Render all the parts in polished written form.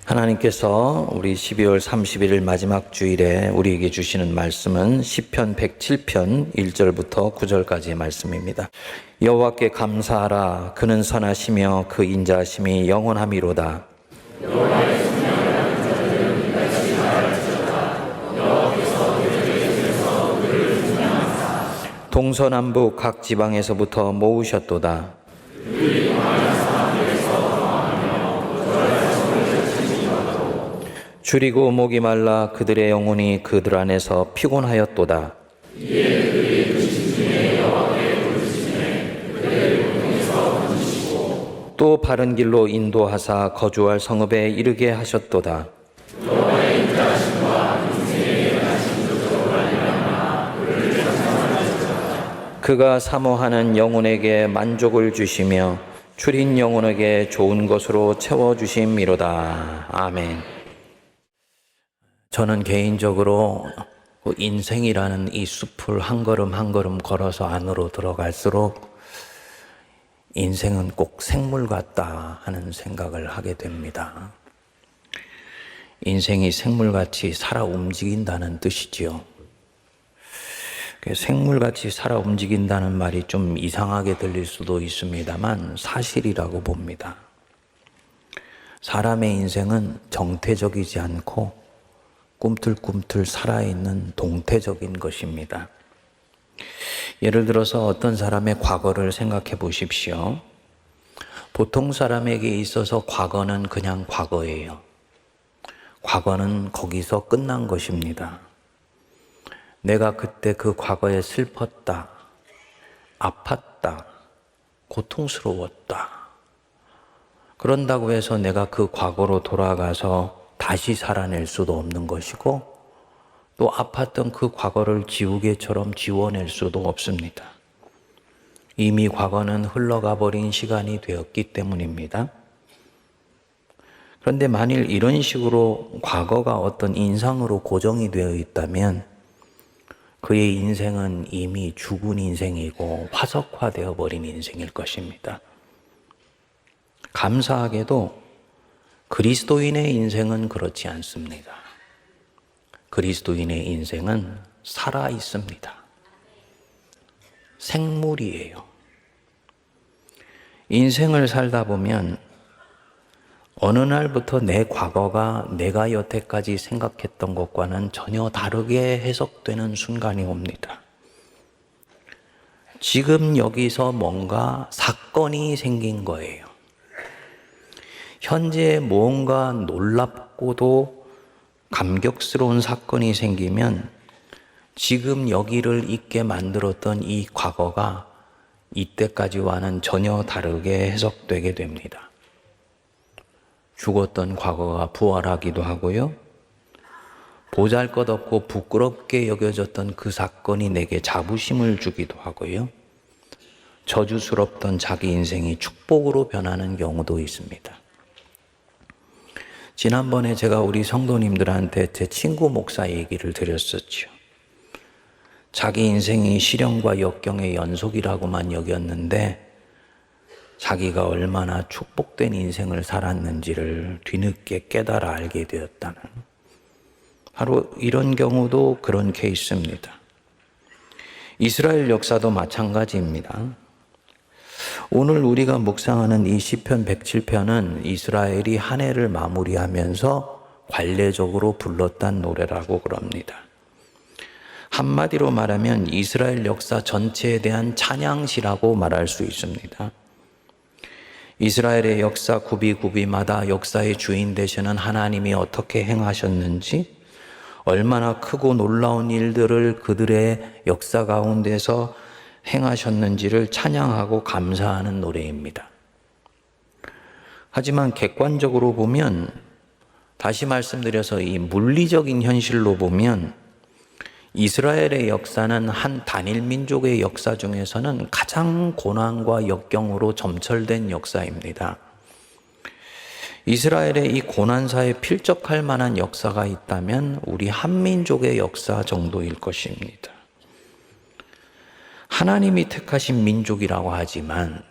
하나님께서 우리 12월 31일 마지막 주일에 우리에게 주시는 말씀은 시편 107편 1절부터 9절까지의 말씀입니다. 여호와께 감사하라. 그는 선하시며 그 인자하심이 영원함이로다. 동서남북 각 지방에서부터 모으셨도다. 줄이고 목이 말라 그들의 영혼이 그들 안에서 피곤하였도다. 또 바른 길로 인도하사 거주할 성읍에 이르게 하셨도다. 그가 사모하는 영혼에게 만족을 주시며 줄인 영혼에게 좋은 것으로 채워주심이로다. 아멘. 저는 개인적으로 인생이라는 이 숲을 한 걸음 한 걸음 걸어서 안으로 들어갈수록 인생은 꼭 생물 같다 하는 생각을 하게 됩니다. 인생이 생물같이 살아 움직인다는 뜻이지요. 생물같이 살아 움직인다는 말이 좀 이상하게 들릴 수도 있습니다만 사실이라고 봅니다. 사람의 인생은 정태적이지 않고 꿈틀꿈틀 살아있는 동태적인 것입니다. 예를 들어서 어떤 사람의 과거를 생각해 보십시오. 보통 사람에게 있어서 과거는 그냥 과거예요. 과거는 거기서 끝난 것입니다. 내가 그때 그 과거에 슬펐다, 아팠다, 고통스러웠다. 그런다고 해서 내가 그 과거로 돌아가서 다시 살아낼 수도 없는 것이고 또 아팠던 그 과거를 지우개처럼 지워낼 수도 없습니다. 이미 과거는 흘러가 버린 시간이 되었기 때문입니다. 그런데 만일 이런 식으로 과거가 어떤 인상으로 고정이 되어 있다면 그의 인생은 이미 죽은 인생이고 화석화되어 버린 인생일 것입니다. 감사하게도 그리스도인의 인생은 그렇지 않습니다. 그리스도인의 인생은 살아 있습니다. 생물이에요. 인생을 살다 보면 어느 날부터 내 과거가 내가 여태까지 생각했던 것과는 전혀 다르게 해석되는 순간이 옵니다. 지금 여기서 뭔가 사건이 생긴 거예요. 현재 무언가 놀랍고도 감격스러운 사건이 생기면 지금 여기를 있게 만들었던 이 과거가 이때까지와는 전혀 다르게 해석되게 됩니다. 죽었던 과거가 부활하기도 하고요. 보잘것없고 부끄럽게 여겨졌던 그 사건이 내게 자부심을 주기도 하고요. 저주스럽던 자기 인생이 축복으로 변하는 경우도 있습니다. 지난번에 제가 우리 성도님들한테 제 친구 목사 얘기를 드렸었죠. 자기 인생이 시련과 역경의 연속이라고만 여겼는데 자기가 얼마나 축복된 인생을 살았는지를 뒤늦게 깨달아 알게 되었다는 바로 이런 경우도 그런 케이스입니다. 이스라엘 역사도 마찬가지입니다. 오늘 우리가 묵상하는 이 시편 107편은 이스라엘이 한 해를 마무리하면서 관례적으로 불렀던 노래라고 그럽니다. 한마디로 말하면 이스라엘 역사 전체에 대한 찬양시라고 말할 수 있습니다. 이스라엘의 역사 구비구비마다 역사의 주인 되시는 하나님이 어떻게 행하셨는지, 얼마나 크고 놀라운 일들을 그들의 역사 가운데서 행하셨는지를 찬양하고 감사하는 노래입니다. 하지만 객관적으로 보면, 다시 말씀드려서 이 물리적인 현실로 보면 이스라엘의 역사는 한 단일 민족의 역사 중에서는 가장 고난과 역경으로 점철된 역사입니다. 이스라엘의 이 고난사에 필적할 만한 역사가 있다면 우리 한민족의 역사 정도일 것입니다. 하나님이 택하신 민족이라고 하지만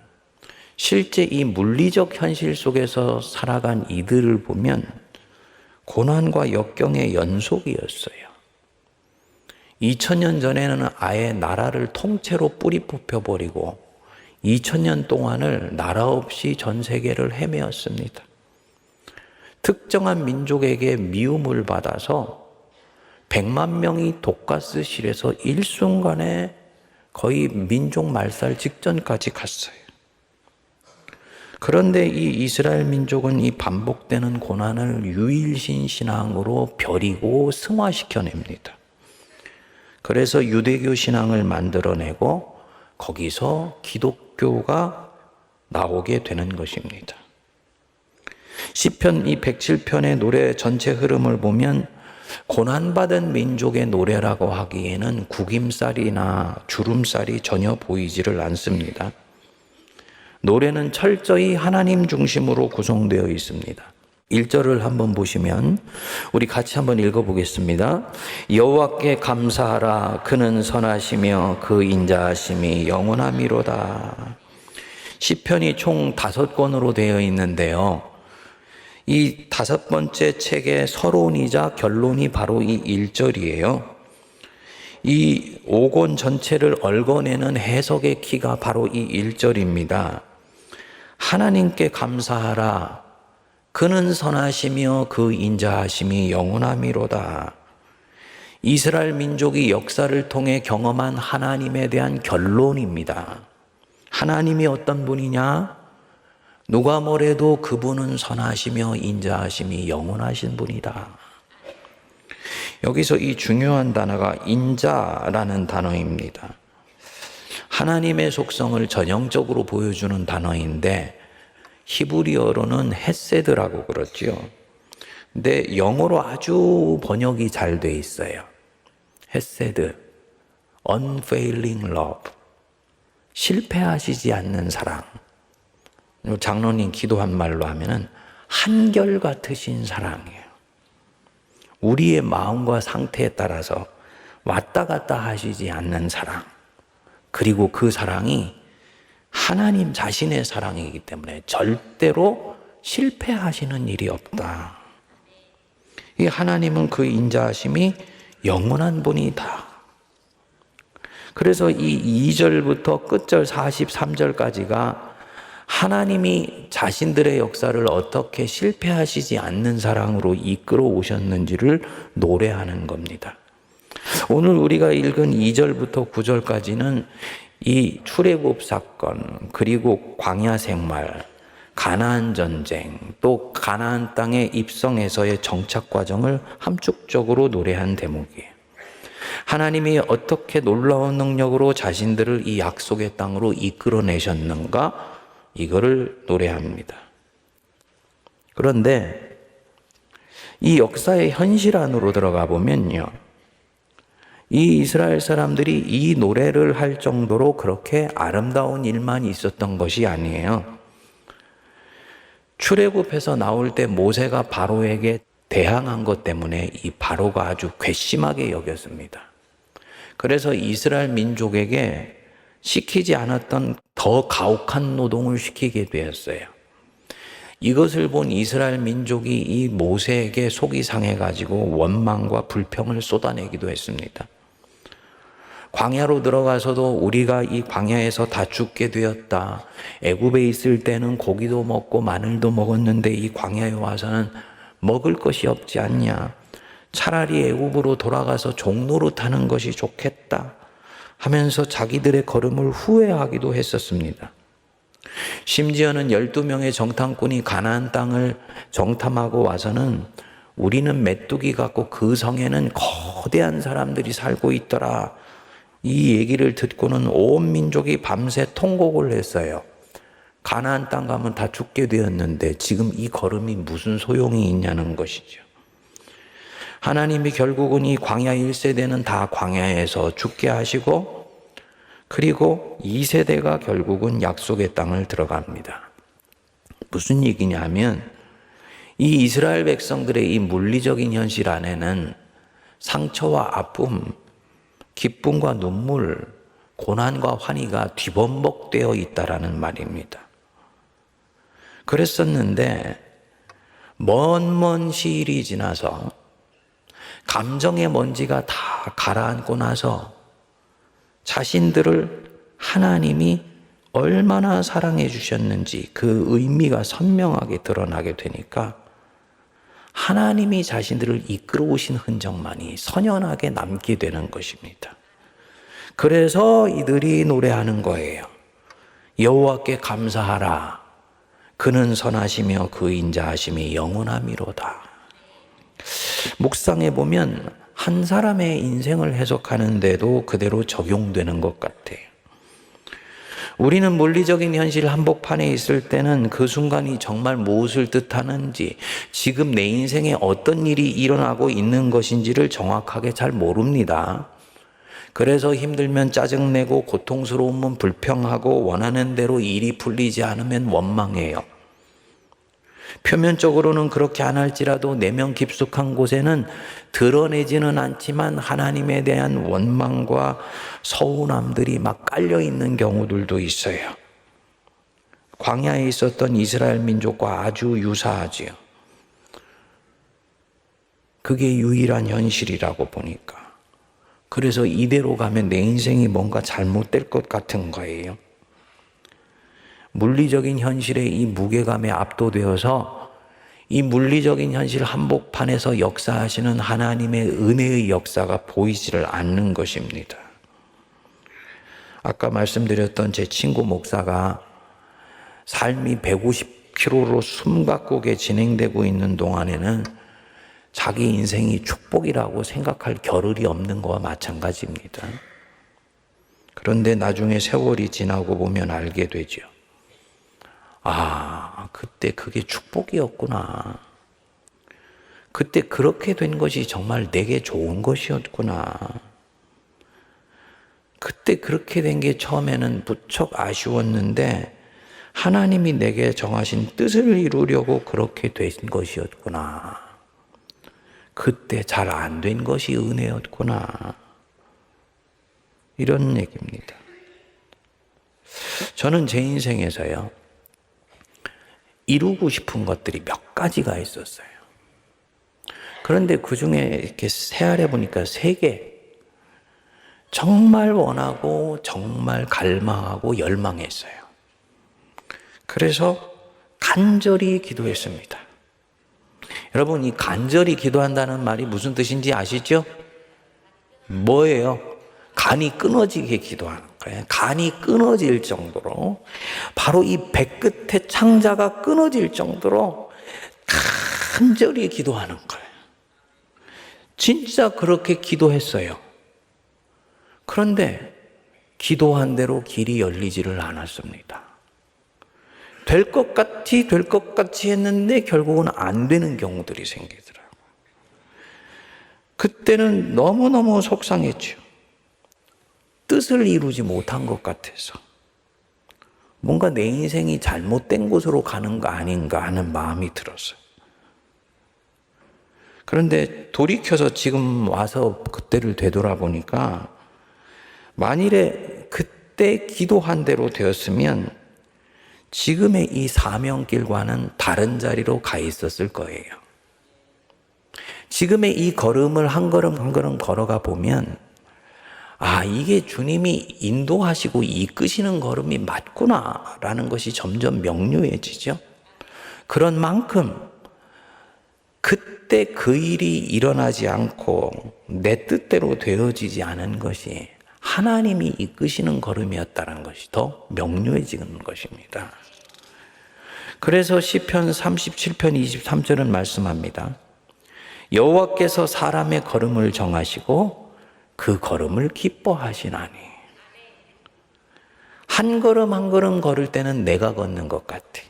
실제 이 물리적 현실 속에서 살아간 이들을 보면 고난과 역경의 연속이었어요. 2000년 전에는 아예 나라를 통째로 뿌리 뽑혀버리고 2000년 동안을 나라 없이 전 세계를 헤매었습니다. 특정한 민족에게 미움을 받아서 100만 명이 독가스실에서 일순간에 거의 민족 말살 직전까지 갔어요. 그런데 이 이스라엘 민족은 이 반복되는 고난을 유일신 신앙으로 벼리고 승화시켜냅니다. 그래서 유대교 신앙을 만들어내고 거기서 기독교가 나오게 되는 것입니다. 시편 이 107편의 노래 전체 흐름을 보면 고난받은 민족의 노래라고 하기에는 구김살이나 주름살이 전혀 보이지를 않습니다. 노래는 철저히 하나님 중심으로 구성되어 있습니다. 1절을 한번 보시면 우리 같이 한번 읽어보겠습니다. 여호와께 감사하라. 그는 선하시며 그 인자하심이 영원함이로다. 시편이 총 5권으로 되어 있는데요. 이 5번째 책의 서론이자 결론이 바로 이 1절이에요. 이 5권 전체를 얽어내는 해석의 키가 바로 이 1절입니다. 하나님께 감사하라. 그는 선하시며 그 인자하심이 영원함이로다. 이스라엘 민족이 역사를 통해 경험한 하나님에 대한 결론입니다. 하나님이 어떤 분이냐? 누가 뭐래도 그분은 선하시며 인자하심이 영원하신 분이다. 여기서 이 중요한 단어가 인자라는 단어입니다. 하나님의 속성을 전형적으로 보여주는 단어인데 히브리어로는 헤세드라고 그러죠. 근데 영어로 아주 번역이 잘 돼 있어요. 헤세드, unfailing love, 실패하시지 않는 사랑. 장로님 기도한 말로 하면은 한결같으신 사랑이에요. 우리의 마음과 상태에 따라서 왔다 갔다 하시지 않는 사랑. 그리고 그 사랑이 하나님 자신의 사랑이기 때문에 절대로 실패하시는 일이 없다. 이 하나님은 그 인자하심이 영원한 분이다. 그래서 이 2절부터 끝절 43절까지가 하나님이 자신들의 역사를 어떻게 실패하시지 않는 사랑으로 이끌어 오셨는지를 노래하는 겁니다. 오늘 우리가 읽은 2절부터 9절까지는 이 출애굽 사건, 그리고 광야 생활, 가나안 전쟁, 또 가나안 땅에 입성해서의 정착 과정을 함축적으로 노래한 대목이에요. 하나님이 어떻게 놀라운 능력으로 자신들을 이 약속의 땅으로 이끌어내셨는가? 이거를 노래합니다. 그런데 이 역사의 현실 안으로 들어가 보면요, 이 이스라엘 사람들이 이 노래를 할 정도로 그렇게 아름다운 일만 있었던 것이 아니에요. 출애굽해서 나올 때 모세가 바로에게 대항한 것 때문에 이 바로가 아주 괘씸하게 여겼습니다. 그래서 이스라엘 민족에게 시키지 않았던 더 가혹한 노동을 시키게 되었어요. 이것을 본 이스라엘 민족이 이 모세에게 속이 상해가지고 원망과 불평을 쏟아내기도 했습니다. 광야로 들어가서도 우리가 이 광야에서 다 죽게 되었다. 애굽에 있을 때는 고기도 먹고 마늘도 먹었는데 이 광야에 와서는 먹을 것이 없지 않냐. 차라리 애굽으로 돌아가서 종노릇 하는 것이 좋겠다 하면서 자기들의 걸음을 후회하기도 했었습니다. 심지어는 12명의 정탐꾼이 가나안 땅을 정탐하고 와서는 우리는 메뚜기 같고 그 성에는 거대한 사람들이 살고 있더라. 이 얘기를 듣고는 온 민족이 밤새 통곡을 했어요. 가나안 땅 가면 다 죽게 되었는데 지금 이 걸음이 무슨 소용이 있냐는 것이죠. 하나님이 결국은 이 광야 1세대는 다 광야에서 죽게 하시고, 그리고 2세대가 결국은 약속의 땅을 들어갑니다. 무슨 얘기냐면 이 이스라엘 백성들의 이 물리적인 현실 안에는 상처와 아픔, 기쁨과 눈물, 고난과 환희가 뒤범벅되어 있다라는 말입니다. 그랬었는데 먼 시일이 지나서 감정의 먼지가 다 가라앉고 나서 자신들을 하나님이 얼마나 사랑해 주셨는지 그 의미가 선명하게 드러나게 되니까 하나님이 자신들을 이끌어 오신 흔적만이 선연하게 남게 되는 것입니다. 그래서 이들이 노래하는 거예요. 여호와께 감사하라. 그는 선하시며 그 인자하심이 영원함이로다. 묵상해 보면 한 사람의 인생을 해석하는데도 그대로 적용되는 것 같아요. 우리는 물리적인 현실 한복판에 있을 때는 그 순간이 정말 무엇을 뜻하는지, 지금 내 인생에 어떤 일이 일어나고 있는 것인지를 정확하게 잘 모릅니다. 그래서 힘들면 짜증내고 고통스러우면 불평하고 원하는 대로 일이 풀리지 않으면 원망해요. 표면적으로는 그렇게 안 할지라도 내면 깊숙한 곳에는 드러내지는 않지만 하나님에 대한 원망과 서운함들이 막 깔려있는 경우들도 있어요. 광야에 있었던 이스라엘 민족과 아주 유사하지요. 그게 유일한 현실이라고 보니까. 그래서 이대로 가면 내 인생이 뭔가 잘못될 것 같은 거예요. 물리적인 현실의 이 무게감에 압도되어서 이 물리적인 현실 한복판에서 역사하시는 하나님의 은혜의 역사가 보이지를 않는 것입니다. 아까 말씀드렸던 제 친구 목사가 삶이 150km로 숨가쁘게 진행되고 있는 동안에는 자기 인생이 축복이라고 생각할 겨를이 없는 거와 마찬가지입니다. 그런데 나중에 세월이 지나고 보면 알게 되죠. 아, 그때 그게 축복이었구나. 그때 그렇게 된 것이 정말 내게 좋은 것이었구나. 그때 그렇게 된 게 처음에는 무척 아쉬웠는데 하나님이 내게 정하신 뜻을 이루려고 그렇게 된 것이었구나. 그때 잘 안 된 것이 은혜였구나. 이런 얘기입니다. 저는 제 인생에서요, 이루고 싶은 것들이 몇 가지가 있었어요. 그런데 그 중에 이렇게 세알해 보니까 3개. 정말 원하고 정말 갈망하고 열망했어요. 그래서 간절히 기도했습니다. 여러분, 이 간절히 기도한다는 말이 무슨 뜻인지 아시죠? 뭐예요? 간이 끊어지게 기도하는 거예요. 간이 끊어질 정도로, 바로 이 배끝의 창자가 끊어질 정도로 간절히 기도하는 거예요. 진짜 그렇게 기도했어요. 그런데 기도한 대로 길이 열리지를 않았습니다. 될 것 같이 했는데 결국은 안 되는 경우들이 생기더라고요. 그때는 너무너무 속상했죠. 뜻을 이루지 못한 것 같아서 뭔가 내 인생이 잘못된 곳으로 가는 거 아닌가 하는 마음이 들었어요. 그런데 돌이켜서 지금 와서 그때를 되돌아보니까 만일에 그때 기도한 대로 되었으면 지금의 이 사명길과는 다른 자리로 가 있었을 거예요. 지금의 이 걸음을 한 걸음 한 걸음 걸어가 보면, 아, 이게 주님이 인도하시고 이끄시는 걸음이 맞구나라는 것이 점점 명료해지죠. 그런 만큼 그때 그 일이 일어나지 않고 내 뜻대로 되어지지 않은 것이 하나님이 이끄시는 걸음이었다는 것이 더 명료해지는 것입니다. 그래서 시편 37편 23절은 말씀합니다. 여호와께서 사람의 걸음을 정하시고 그 걸음을 기뻐하시나니. 한 걸음 한 걸음 걸을 때는 내가 걷는 것 같아.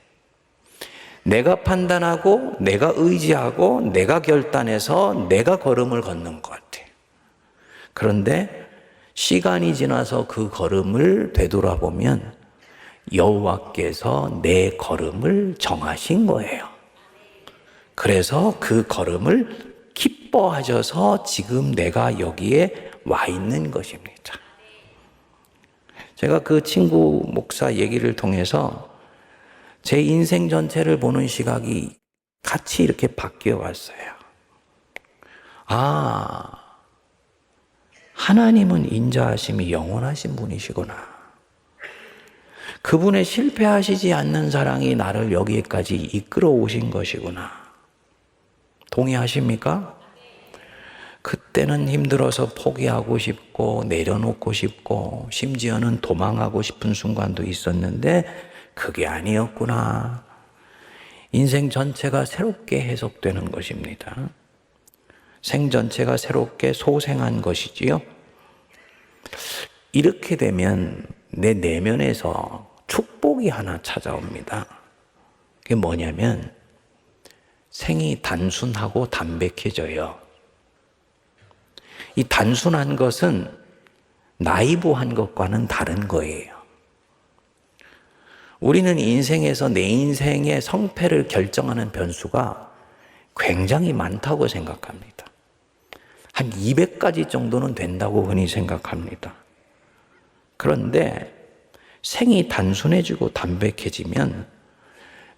내가 판단하고 내가 의지하고 내가 결단해서 내가 걸음을 걷는 것 같아. 그런데 시간이 지나서 그 걸음을 되돌아보면 여호와께서 내 걸음을 정하신 거예요. 그래서 그 걸음을 기뻐하셔서 지금 내가 여기에 와 있는 것입니다. 제가 그 친구 목사 얘기를 통해서 제 인생 전체를 보는 시각이 같이 이렇게 바뀌어 왔어요. 아, 하나님은 인자하심이 영원하신 분이시구나. 그분의 실패하시지 않는 사랑이 나를 여기까지 이끌어 오신 것이구나. 동의하십니까? 그때는 힘들어서 포기하고 싶고 내려놓고 싶고 심지어는 도망하고 싶은 순간도 있었는데 그게 아니었구나. 인생 전체가 새롭게 해석되는 것입니다. 생 전체가 새롭게 소생한 것이지요. 이렇게 되면 내 내면에서 축복이 하나 찾아옵니다. 그게 뭐냐면 생이 단순하고 담백해져요. 이 단순한 것은 나이브한 것과는 다른 거예요. 우리는 인생에서 내 인생의 성패를 결정하는 변수가 굉장히 많다고 생각합니다. 한 200가지 정도는 된다고 흔히 생각합니다. 그런데 생이 단순해지고 담백해지면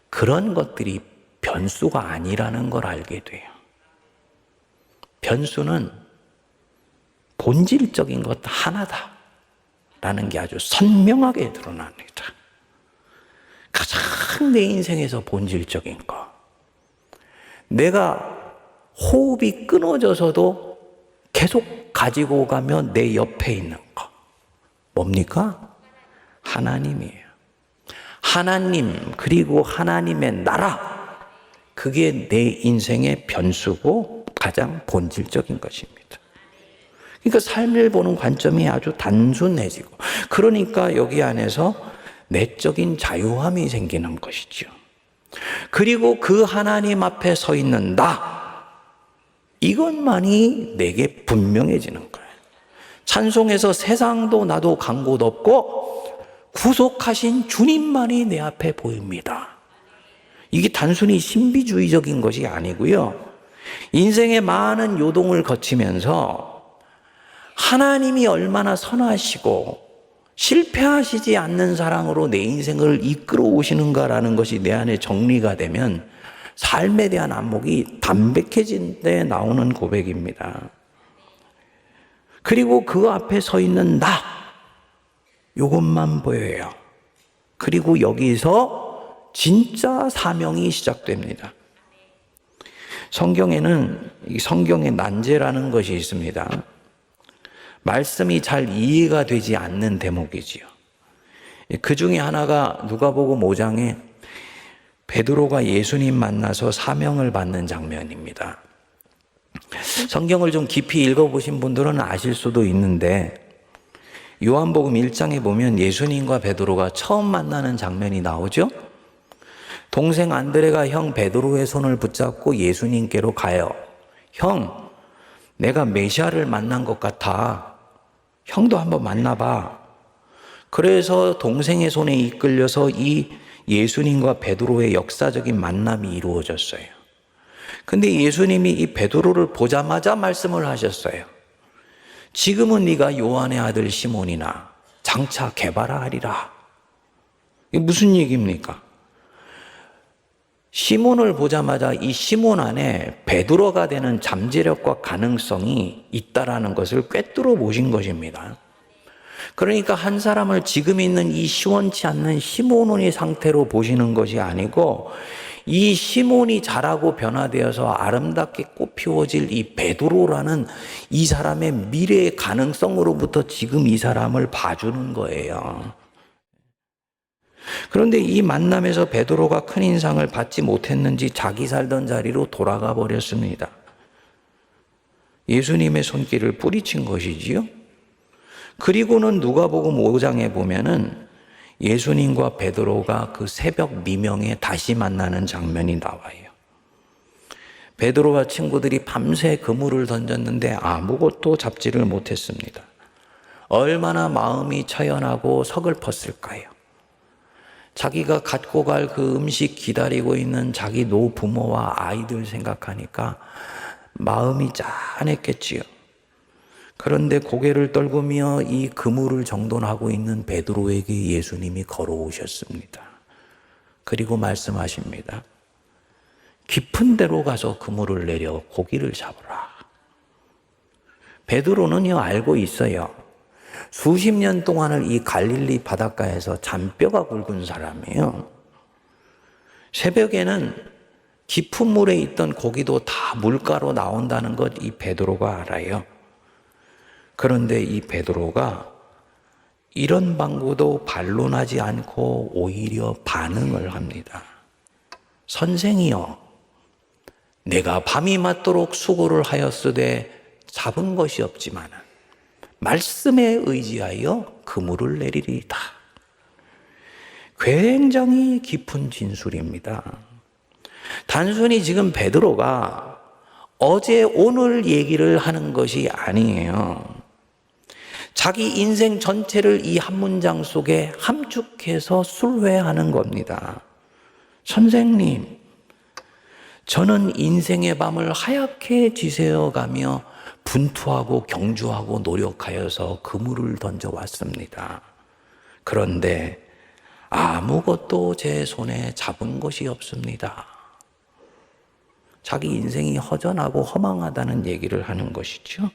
그런 것들이 변수가 아니라는 걸 알게 돼요. 변수는 본질적인 것 하나다라는 게 아주 선명하게 드러납니다. 가장 내 인생에서 본질적인 거. 내가 호흡이 끊어져서도 계속 가지고 가면 내 옆에 있는 거. 뭡니까? 하나님이에요. 하나님, 그리고 하나님의 나라. 그게 내 인생의 변수고 가장 본질적인 것입니다. 그러니까 삶을 보는 관점이 아주 단순해지고, 그러니까 여기 안에서 내적인 자유함이 생기는 것이죠. 그리고 그 하나님 앞에 서 있는 나, 이것만이 내게 분명해지는 거예요. 찬송에서 세상도 나도 간 곳 없고 구속하신 주님만이 내 앞에 보입니다. 이게 단순히 신비주의적인 것이 아니고요. 인생의 많은 요동을 거치면서 하나님이 얼마나 선하시고 실패하시지 않는 사랑으로 내 인생을 이끌어 오시는가라는 것이 내 안에 정리가 되면 삶에 대한 안목이 담백해진 데 나오는 고백입니다. 그리고 그 앞에 서 있는 나, 이것만 보여요. 그리고 여기서 진짜 사명이 시작됩니다. 성경에는 성경의 난제라는 것이 있습니다. 말씀이 잘 이해가 되지 않는 대목이지요. 그 중에 하나가 누가복음 5장에 베드로가 예수님 만나서 사명을 받는 장면입니다. 성경을 좀 깊이 읽어보신 분들은 아실 수도 있는데 요한복음 1장에 보면 예수님과 베드로가 처음 만나는 장면이 나오죠. 동생 안드레가 형 베드로의 손을 붙잡고 예수님께로 가요. 형, 내가 메시아를 만난 것 같아. 형도 한번 만나봐. 그래서 동생의 손에 이끌려서 이 예수님과 베드로의 역사적인 만남이 이루어졌어요. 근데 예수님이 이 베드로를 보자마자 말씀을 하셨어요. 지금은 네가 요한의 아들 시몬이나 장차 게바라 하리라. 이게 무슨 얘기입니까? 시몬을 보자마자 이 시몬 안에 베드로가 되는 잠재력과 가능성이 있다라는 것을 꿰뚫어 보신 것입니다. 그러니까 한 사람을 지금 있는 이 시원치 않는 시몬의 상태로 보시는 것이 아니고 이 시몬이 자라고 변화되어서 아름답게 꽃피워질 이 베드로라는 이 사람의 미래의 가능성으로부터 지금 이 사람을 봐주는 거예요. 그런데 이 만남에서 베드로가 큰 인상을 받지 못했는지 자기 살던 자리로 돌아가 버렸습니다. 예수님의 손길을 뿌리친 것이지요. 그리고는 누가복음 5장에 보면은 예수님과 베드로가 그 새벽 미명에 다시 만나는 장면이 나와요. 베드로와 친구들이 밤새 그물을 던졌는데 아무것도 잡지를 못했습니다. 얼마나 마음이 처연하고 서글펐을까요? 자기가 갖고 갈 그 음식 기다리고 있는 자기 노부모와 아이들 생각하니까 마음이 짠했겠지요. 그런데 고개를 떨구며 이 그물을 정돈하고 있는 베드로에게 예수님이 걸어오셨습니다. 그리고 말씀하십니다. 깊은 데로 가서 그물을 내려 고기를 잡으라. 베드로는요, 알고 있어요. 수십 년 동안을 이 갈릴리 바닷가에서 잔뼈가 굵은 사람이에요. 새벽에는 깊은 물에 있던 고기도 다 물가로 나온다는 것 이 베드로가 알아요. 그런데 이 베드로가 이런 방구도 반론하지 않고 오히려 반응을 합니다. 선생이여, 내가 밤이 맞도록 수고를 하였으되 잡은 것이 없지만 말씀에 의지하여 그물을 내리리이다. 굉장히 깊은 진술입니다. 단순히 지금 베드로가 어제 오늘 얘기를 하는 것이 아니에요. 자기 인생 전체를 이 한 문장 속에 함축해서 순회하는 겁니다. 선생님, 저는 인생의 밤을 하얗게 지새워가며 분투하고 경주하고 노력하여서 그물을 던져왔습니다. 그런데 아무것도 제 손에 잡은 것이 없습니다. 자기 인생이 허전하고 허망하다는 얘기를 하는 것이죠.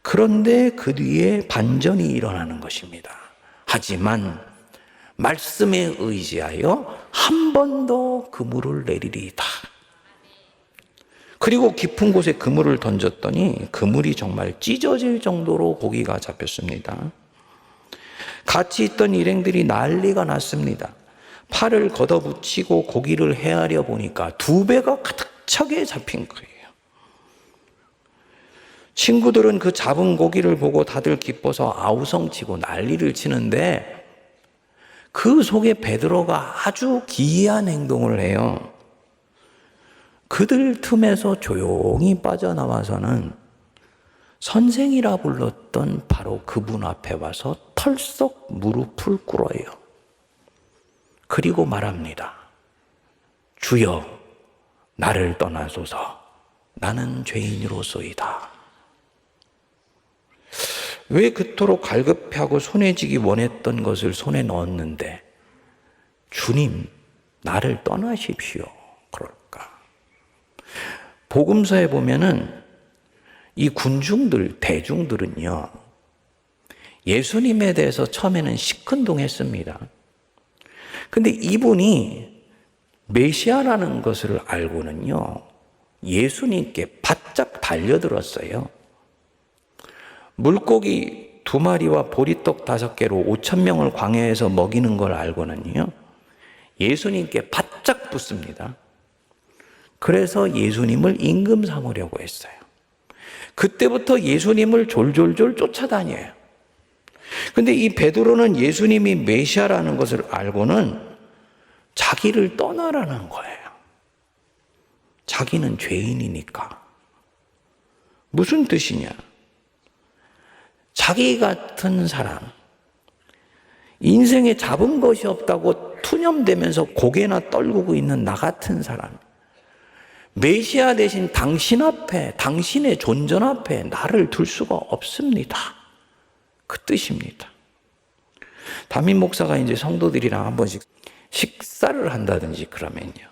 그런데 그 뒤에 반전이 일어나는 것입니다. 하지만 말씀에 의지하여 한 번 더 그물을 내리리이다. 그리고 깊은 곳에 그물을 던졌더니 그물이 정말 찢어질 정도로 고기가 잡혔습니다. 같이 있던 일행들이 난리가 났습니다. 팔을 걷어붙이고 고기를 헤아려 보니까 2배가 가득 차게 잡힌 거예요. 친구들은 그 잡은 고기를 보고 다들 기뻐서 아우성치고 난리를 치는데 그 속에 베드로가 아주 기이한 행동을 해요. 그들 틈에서 조용히 빠져나와서는 선생이라 불렀던 바로 그분 앞에 와서 털썩 무릎을 꿇어요. 그리고 말합니다. 주여, 나를 떠나소서. 나는 죄인으로소이다. 왜 그토록 갈급해하고 손에 쥐기 원했던 것을 손에 넣었는데 주님, 나를 떠나십시오. 그럴까? 복음서에 보면은 이 군중들, 대중들은요, 예수님에 대해서 처음에는 시큰둥했습니다. 근데 이분이 메시아라는 것을 알고는요, 예수님께 바짝 달려들었어요. 물고기 2마리와 보리떡 5개로 5,000명을 광야에서 먹이는 걸 알고는요, 예수님께 바짝 붙습니다. 그래서 예수님을 임금 삼으려고 했어요. 그때부터 예수님을 졸졸졸 쫓아다녀요. 근데 이 베드로는 예수님이 메시아라는 것을 알고는 자기를 떠나라는 거예요. 자기는 죄인이니까. 무슨 뜻이냐? 자기 같은 사람, 인생에 잡은 것이 없다고 투념대면서 고개나 떨구고 있는 나 같은 사람, 메시아 대신 당신 앞에, 당신의 존전 앞에 나를 둘 수가 없습니다. 그 뜻입니다. 담임 목사가 이제 성도들이랑 한 번씩 식사를 한다든지 그러면요,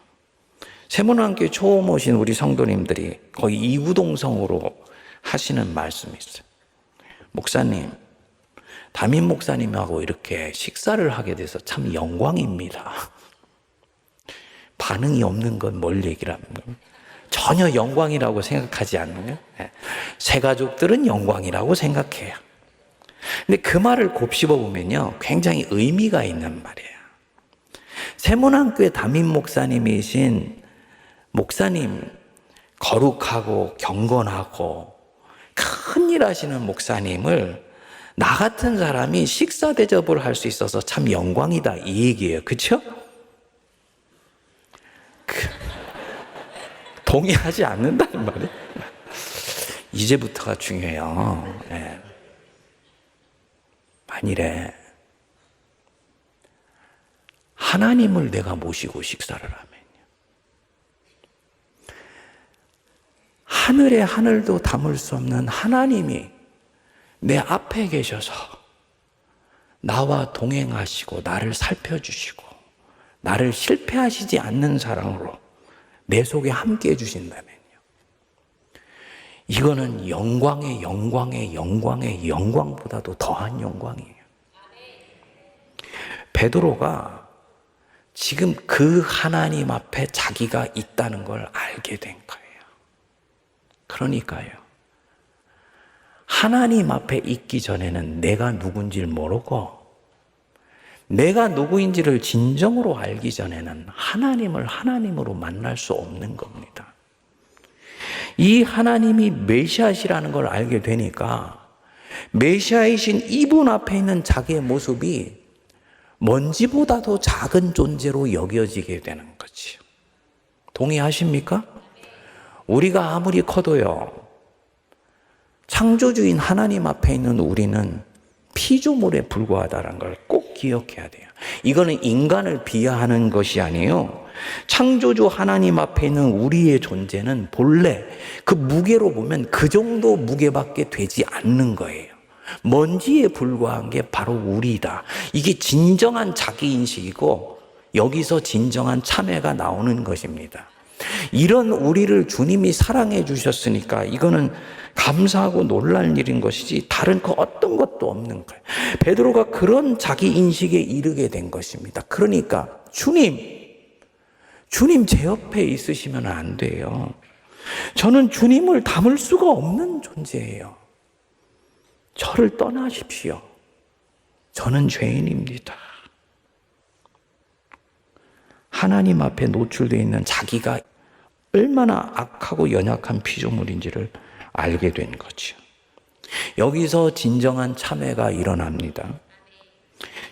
세문안교회 처음 오신 우리 성도님들이 거의 이구동성으로 하시는 말씀이 있어요. 목사님, 담임 목사님하고 이렇게 식사를 하게 돼서 참 영광입니다. 반응이 없는 건 뭘 얘기를 하는 겁니까? 전혀 영광이라고 생각하지 않나요? 새 가족들은 영광이라고 생각해요. 근데 그 말을 곱씹어 보면요, 굉장히 의미가 있는 말이에요. 세문안교회 담임 목사님이신 목사님, 거룩하고 경건하고 큰일 하시는 목사님을 나 같은 사람이 식사 대접을 할 수 있어서 참 영광이다, 이 얘기예요. 그렇죠? 동의하지 않는다는 말이에요. 이제부터가 중요해요. 네. 만일에 하나님을 내가 모시고 식사를 하면요, 하늘의 하늘도 담을 수 없는 하나님이 내 앞에 계셔서 나와 동행하시고 나를 살펴주시고 나를 실패하시지 않는 사랑으로 내 속에 함께 해주신다면요. 이거는 영광의 영광의 영광의 영광보다도 더한 영광이에요. 베드로가 지금 그 하나님 앞에 자기가 있다는 걸 알게 된 거예요. 그러니까요, 하나님 앞에 있기 전에는 내가 누군지를 모르고, 내가 누구인지를 진정으로 알기 전에는 하나님을 하나님으로 만날 수 없는 겁니다. 이 하나님이 메시아시라는 걸 알게 되니까 메시아이신 이분 앞에 있는 자기의 모습이 먼지보다도 작은 존재로 여겨지게 되는 거지요. 동의하십니까? 우리가 아무리 커도요, 창조주인 하나님 앞에 있는 우리는 피조물에 불과하다는 걸 꼭 기억해야 돼요. 이거는 인간을 비하하는 것이 아니에요. 창조주 하나님 앞에 있는 우리의 존재는 본래 그 무게로 보면 그 정도 무게밖에 되지 않는 거예요. 먼지에 불과한 게 바로 우리다. 이게 진정한 자기인식이고, 여기서 진정한 참회가 나오는 것입니다. 이런 우리를 주님이 사랑해 주셨으니까 이거는 감사하고 놀랄 일인 것이지 다른 그 어떤 것도 없는 거예요. 베드로가 그런 자기 인식에 이르게 된 것입니다. 그러니까 주님 제 옆에 있으시면 안 돼요. 저는 주님을 담을 수가 없는 존재예요. 저를 떠나십시오. 저는 죄인입니다. 하나님 앞에 노출되어 있는 자기가 얼마나 악하고 연약한 피조물인지를 알게 된 거죠. 여기서 진정한 참회가 일어납니다.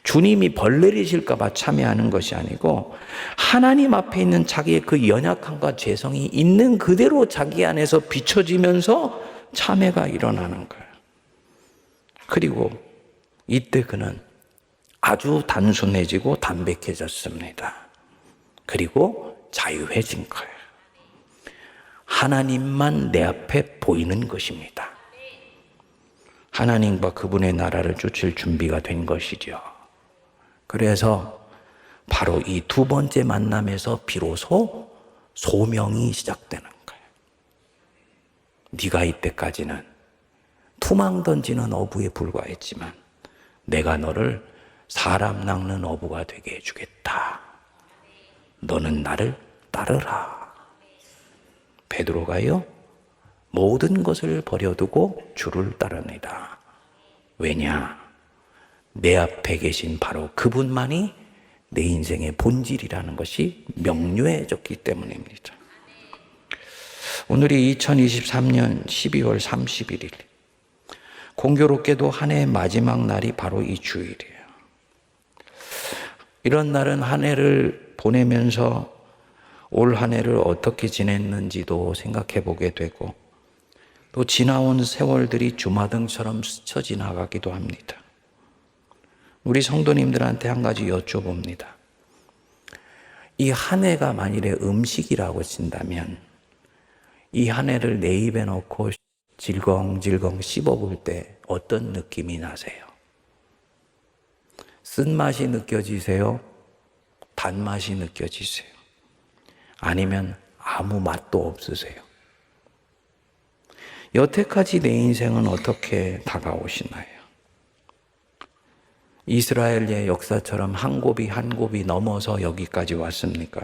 주님이 벌 내리실까 봐 참회하는 것이 아니고, 하나님 앞에 있는 자기의 그 연약함과 죄성이 있는 그대로 자기 안에서 비춰지면서 참회가 일어나는 거예요. 그리고 이때 그는 아주 단순해지고 담백해졌습니다. 그리고 자유해진 거예요. 하나님만 내 앞에 보이는 것입니다. 하나님과 그분의 나라를 쫓을 준비가 된 것이죠. 그래서 바로 이 두 번째 만남에서 비로소 소명이 시작되는 거예요. 네가 이때까지는 투망 던지는 어부에 불과했지만 내가 너를 사람 낚는 어부가 되게 해주겠다. 너는 나를 따르라. 베드로가요, 모든 것을 버려두고 주를 따릅니다. 왜냐? 내 앞에 계신 바로 그분만이 내 인생의 본질이라는 것이 명료해졌기 때문입니다. 오늘이 2023년 12월 31일, 공교롭게도 한 해의 마지막 날이 바로 이 주일이에요. 이런 날은 한 해를 보내면서 올 한 해를 어떻게 지냈는지도 생각해 보게 되고, 또 지나온 세월들이 주마등처럼 스쳐 지나가기도 합니다. 우리 성도님들한테 한 가지 여쭤봅니다. 이 한 해가 만일에 음식이라고 친다면 이 한 해를 내 입에 넣고 질겅질겅 씹어볼 때 어떤 느낌이 나세요? 쓴맛이 느껴지세요? 단맛이 느껴지세요? 아니면 아무 맛도 없으세요? 여태까지 내 인생은 어떻게 다가오시나요? 이스라엘의 역사처럼 한 곱이 한 곱이 넘어서 여기까지 왔습니까?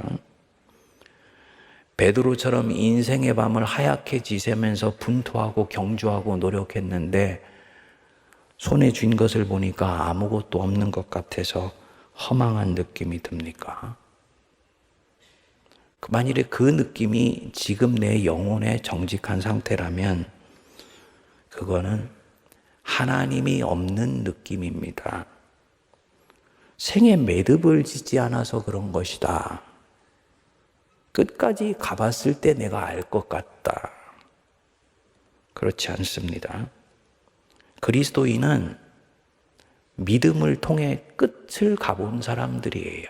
베드로처럼 인생의 밤을 하얗게 지새면서 분투하고 경주하고 노력했는데 손에 쥔 것을 보니까 아무것도 없는 것 같아서 허망한 느낌이 듭니까? 만일에 그 느낌이 지금 내 영혼의 정직한 상태라면 그거는 하나님이 없는 느낌입니다. 생에 매듭을 짓지 않아서 그런 것이다. 끝까지 가봤을 때 내가 알 것 같다. 그렇지 않습니다. 그리스도인은 믿음을 통해 끝을 가본 사람들이에요.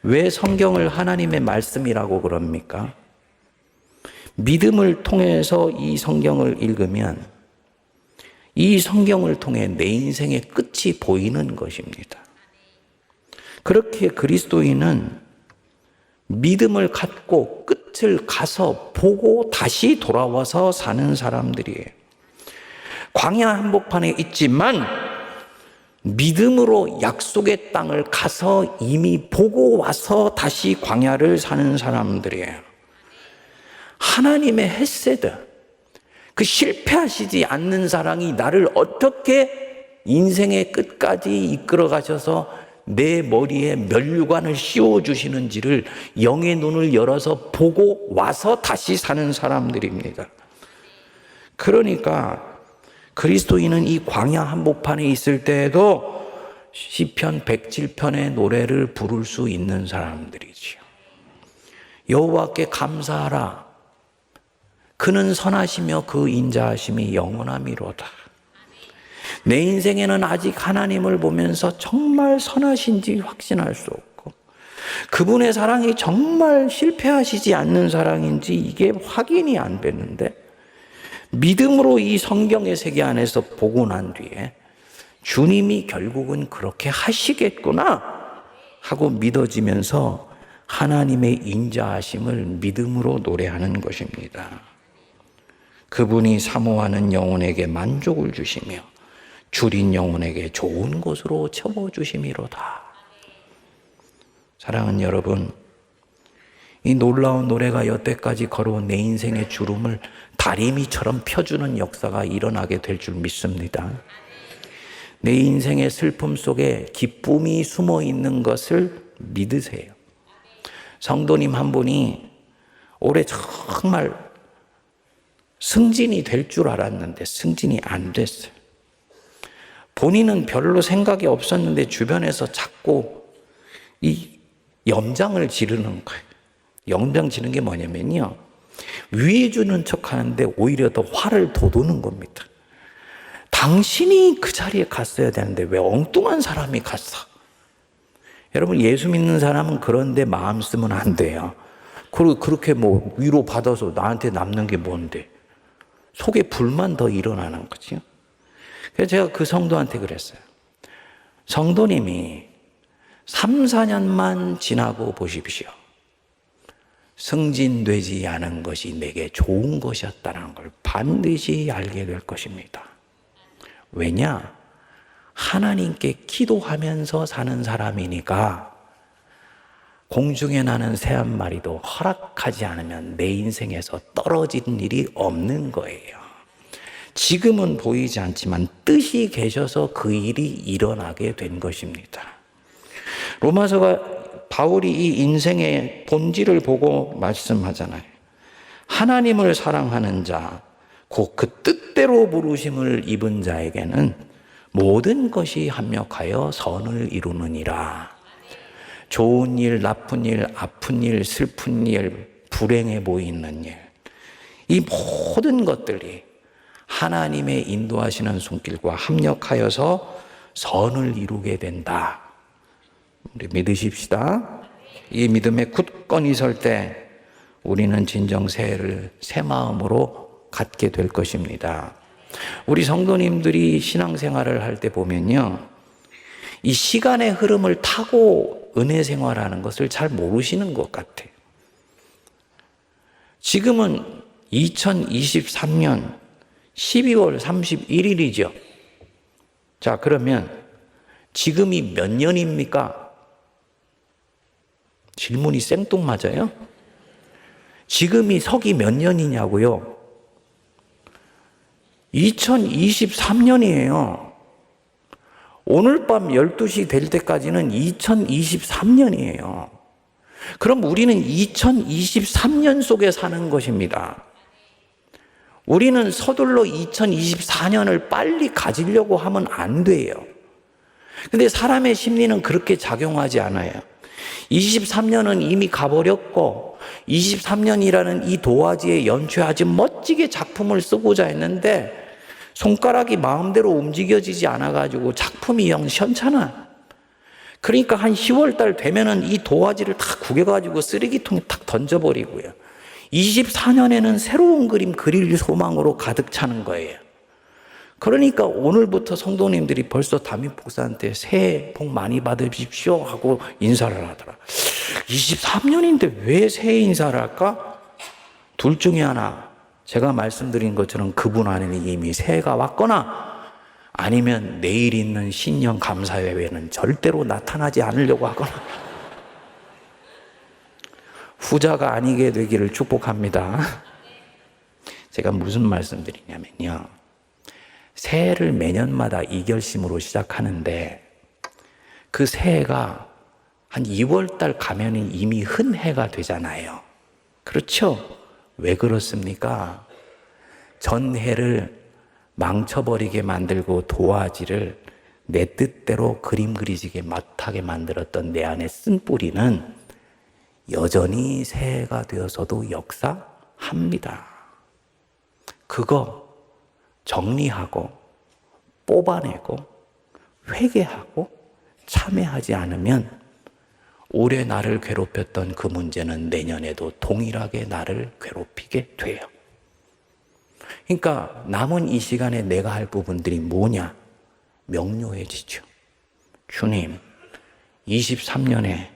왜 성경을 하나님의 말씀이라고 그럽니까? 믿음을 통해서 이 성경을 읽으면 이 성경을 통해 내 인생의 끝이 보이는 것입니다. 그렇게 그리스도인은 믿음을 갖고 끝을 가서 보고 다시 돌아와서 사는 사람들이에요. 광야 한복판에 있지만 믿음으로 약속의 땅을 가서 이미 보고 와서 다시 광야를 사는 사람들이에요. 하나님의 헤세드, 그 실패하시지 않는 사랑이 나를 어떻게 인생의 끝까지 이끌어 가셔서 내 머리에 면류관을 씌워주시는지를 영의 눈을 열어서 보고 와서 다시 사는 사람들입니다. 그러니까 그리스도인은 이 광야 한복판에 있을 때에도 시편 107편의 노래를 부를 수 있는 사람들이지요. 여호와께 감사하라. 그는 선하시며 그 인자하심이 영원함이로다. 내 인생에는 아직 하나님을 보면서 정말 선하신지 확신할 수 없고 그분의 사랑이 정말 실패하시지 않는 사랑인지 이게 확인이 안 되는데 믿음으로 이 성경의 세계 안에서 보고 난 뒤에 주님이 결국은 그렇게 하시겠구나 하고 믿어지면서 하나님의 인자하심을 믿음으로 노래하는 것입니다. 그분이 사모하는 영혼에게 만족을 주시며 줄인 영혼에게 좋은 곳으로 채워주심이로다. 사랑하는 여러분, 이 놀라운 노래가 여태까지 걸어온 내 인생의 주름을 다리미처럼 펴주는 역사가 일어나게 될 줄 믿습니다. 내 인생의 슬픔 속에 기쁨이 숨어 있는 것을 믿으세요. 성도님 한 분이 올해 정말 승진이 될 줄 알았는데 승진이 안 됐어요. 본인은 별로 생각이 없었는데 주변에서 자꾸 이 염장을 지르는 거예요. 염장 지르는 게 뭐냐면요, 위해 주는 척 하는데 오히려 더 화를 돋우는 겁니다. 당신이 그 자리에 갔어야 되는데 왜 엉뚱한 사람이 갔어? 여러분, 예수 믿는 사람은 그런데 마음 쓰면 안 돼요. 그리고 그렇게 뭐 위로 받아서 나한테 남는 게 뭔데? 속에 불만 더 일어나는 거죠. 그래서 제가 그 성도한테 그랬어요. 성도님이 3, 4년만 지나고 보십시오. 승진되지 않은 것이 내게 좋은 것이었다는 걸 반드시 알게 될 것입니다. 왜냐? 하나님께 기도하면서 사는 사람이니까 공중에 나는 새 한 마리도 허락하지 않으면 내 인생에서 떨어지는 일이 없는 거예요. 지금은 보이지 않지만 뜻이 계셔서 그 일이 일어나게 된 것입니다. 로마서가 바울이 이 인생의 본질을 보고 말씀하잖아요. 하나님을 사랑하는 자, 곧 그 뜻대로 부르심을 입은 자에게는 모든 것이 합력하여 선을 이루느니라. 좋은 일, 나쁜 일, 아픈 일, 슬픈 일, 불행해 보이는 일, 이 모든 것들이 하나님의 인도하시는 손길과 합력하여서 선을 이루게 된다. 우리 믿으십시다. 이 믿음에 굳건히 설 때 우리는 진정 새해를 새 마음으로 갖게 될 것입니다. 우리 성도님들이 신앙생활을 할 때 보면요, 이 시간의 흐름을 타고 은혜 생활하는 것을 잘 모르시는 것 같아요. 지금은 2023년 12월 31일이죠. 자, 그러면 지금이 몇 년입니까? 질문이 생뚱맞아요? 지금이 석이 몇 년이냐고요? 2023년이에요. 오늘 밤 12시 될 때까지는 2023년이에요. 그럼 우리는 2023년 속에 사는 것입니다. 우리는 서둘러 2024년을 빨리 가지려고 하면 안 돼요. 근데 사람의 심리는 그렇게 작용하지 않아요. 23년은 이미 가버렸고 23년이라는 이 도화지에 연출하지 멋지게 작품을 쓰고자 했는데 손가락이 마음대로 움직여지지 않아가지고 작품이 영 시원찮아. 그러니까 한 10월 달 되면은 이 도화지를 다 구겨가지고 쓰레기통에 탁 던져버리고요. 24년에는 새로운 그림 그릴 소망으로 가득 차는 거예요. 그러니까 오늘부터 성도님들이 벌써 담임 목사한테 새해 복 많이 받으십시오 하고 인사를 하더라. 23년인데 왜 새해 인사를 할까? 둘 중에 하나, 제가 말씀드린 것처럼 그분 안에는 이미 새해가 왔거나 아니면 내일 있는 신년 감사회에는 절대로 나타나지 않으려고 하거나, 후자가 아니게 되기를 축복합니다. 제가 무슨 말씀드리냐면요, 새해를 매년마다 이결심으로 시작하는데 그 새해가 한 2월달 가면 이미 흔해가 되잖아요. 그렇죠? 왜 그렇습니까? 전해를 망쳐버리게 만들고 도화지를 내 뜻대로 그림 그리지게 못하게 만들었던 내 안에 쓴뿌리는 여전히 새해가 되어서도 역사합니다. 그거 정리하고 뽑아내고 회개하고 참회하지 않으면 올해 나를 괴롭혔던 그 문제는 내년에도 동일하게 나를 괴롭히게 돼요. 그러니까 남은 이 시간에 내가 할 부분들이 뭐냐? 명료해지죠. 주님, 23년에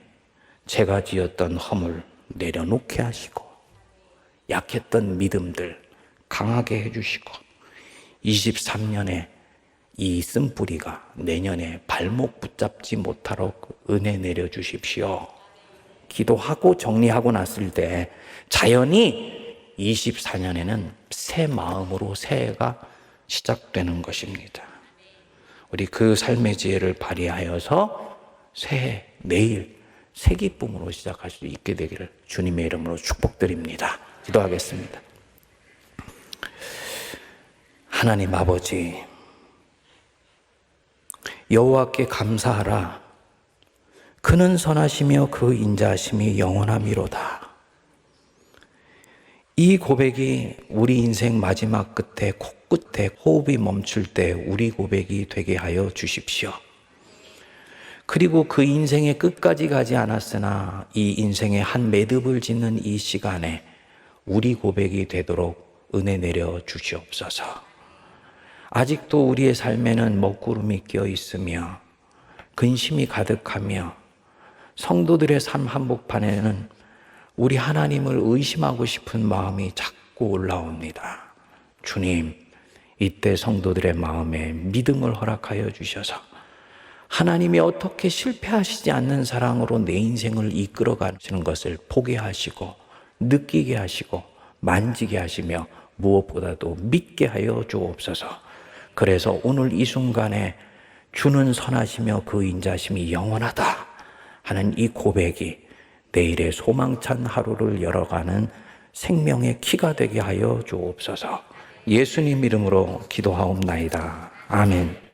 제가 지었던 허물 내려놓게 하시고 약했던 믿음들 강하게 해주시고 23년에 이 쓴뿌리가 내년에 발목 붙잡지 못하도록 은혜 내려주십시오. 기도하고 정리하고 났을 때 자연히 24년에는 새 마음으로 새해가 시작되는 것입니다. 우리 그 삶의 지혜를 발휘하여서 새해 내일 새 기쁨으로 시작할 수 있게 되기를 주님의 이름으로 축복드립니다. 기도하겠습니다. 하나님 아버지, 여호와께 감사하라. 그는 선하시며 그 인자하심이 영원함이로다. 이 고백이 우리 인생 마지막 끝에 코끝에 호흡이 멈출 때 우리 고백이 되게 하여 주십시오. 그리고 그 인생의 끝까지 가지 않았으나 이 인생의 한 매듭을 짓는 이 시간에 우리 고백이 되도록 은혜 내려 주시옵소서. 아직도 우리의 삶에는 먹구름이 껴 있으며 근심이 가득하며 성도들의 삶 한복판에는 우리 하나님을 의심하고 싶은 마음이 자꾸 올라옵니다. 주님, 이때 성도들의 마음에 믿음을 허락하여 주셔서 하나님이 어떻게 실패하시지 않는 사랑으로 내 인생을 이끌어 가시는 것을 보게 하시고 느끼게 하시고 만지게 하시며 무엇보다도 믿게 하여 주옵소서. 그래서 오늘 이 순간에 주는 선하시며 그 인자심이 영원하다 하는 이 고백이 내일의 소망찬 하루를 열어가는 생명의 키가 되게 하여 주옵소서. 예수님 이름으로 기도하옵나이다. 아멘.